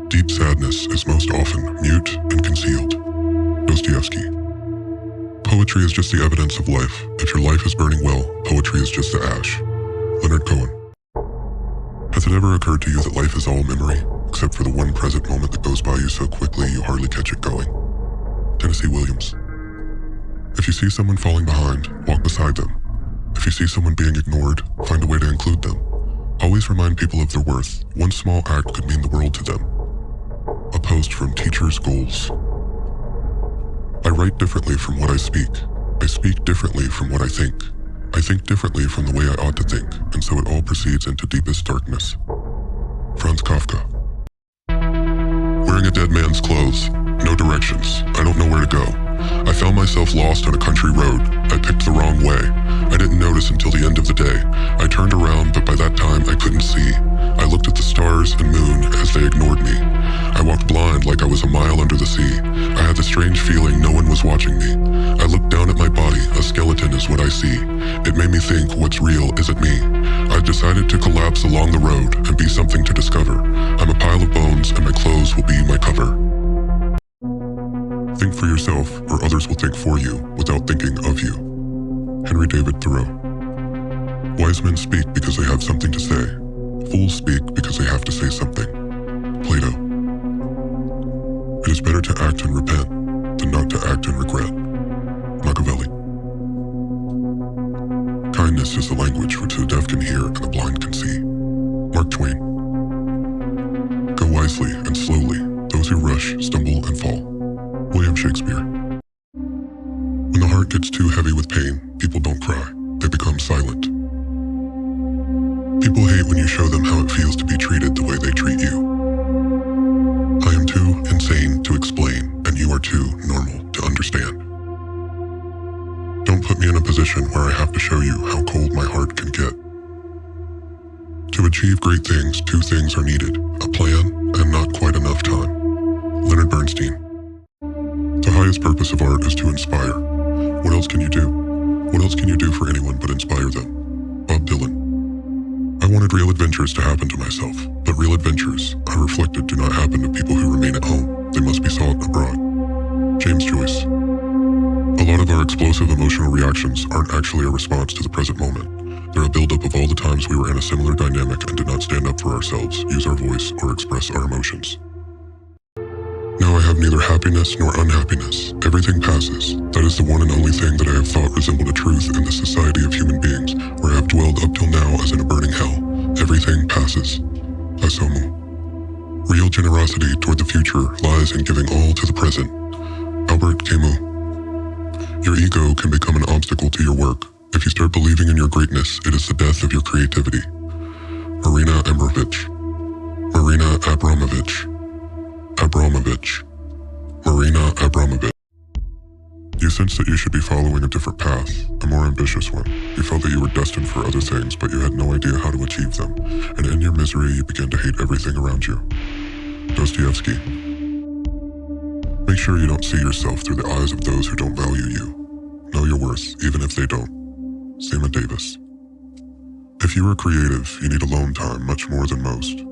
Deep sadness is most often mute and concealed. Dostoevsky. Poetry is just the evidence of life. If your life is burning well, poetry is just the ash. Leonard Cohen. Has it ever occurred to you that life is all memory, except for the one present moment that goes by you so quickly you hardly catch it going? Tennessee Williams. If you see someone falling behind, walk beside them. If you see someone being ignored, find a way to include them. Always remind people of their worth. One small act could mean the world to them. A post from Teacher's Goals. I write differently from what I speak. I speak differently from what I think. I think differently from the way I ought to think, and so it all proceeds into deepest darkness. Franz Kafka. Wearing a dead man's clothes. No directions. I don't know where to go. I found myself lost on a country road. I picked the wrong way. I didn't notice until the end of the day. I turned around, but by that time I couldn't see. I looked at the stars and moon as they ignored me. I walked blind like I was a mile under the sea. I had the strange feeling no one was watching me. I looked down at my body. A skeleton is what I see. It made me think, what's real isn't me. I've decided to collapse along the road and be something to discover. I'm a pile of bones and my clothes will be my cover. Think for yourself, or others will think for you, without thinking of you. Henry David Thoreau. Wise men speak because they have something to say. Fools speak because they have to say something. Plato. It is better to act and repent than not to act and regret. Machiavelli. Kindness is the language which the deaf can hear and the blind can see. Mark Twain. Go wisely and slowly. Those who rush stumble and fall. William Shakespeare. When the heart gets too heavy with pain, people don't cry. They become silent. People hate when you show them how it feels to be treated the way they treat you. I am too insane to explain, and you are too normal to understand. Don't put me in a position where I have to show you how cold my heart can get. To achieve great things, two things are needed: a plan and not quite enough time. Leonard Bernstein. The highest purpose of art is to inspire. What else can you do? What else can you do for anyone but inspire them? Bob Dylan. I wanted real adventures to happen to myself, but real adventures, I reflected, do not happen to people who remain at home. They must be sought abroad. James Joyce. A lot of our explosive emotional reactions aren't actually a response to the present moment. They're a buildup of all the times we were in a similar dynamic and did not stand up for ourselves, use our voice, or express our emotions. Now I have neither happiness nor unhappiness. Everything passes. That is the one and only thing that I have thought resembled a truth in the society of human beings, where I have dwelled up till now as in a burning hell. Everything passes. Asomu. Real generosity toward the future lies in giving all to the present. Albert Camus. Your ego can become an obstacle to your work. If you start believing in your greatness, it is the death of your creativity. Marina Abramovich. Marina Abramovich. Abramovich. Marina Abramovich. You sensed that you should be following a different path, a more ambitious one. You felt that you were destined for other things, but you had no idea how to achieve them. And in your misery, you began to hate everything around you. Dostoevsky. Make sure you don't see yourself through the eyes of those who don't value you. Know your worth, even if they don't. Seema Davis. If you are creative, you need alone time much more than most.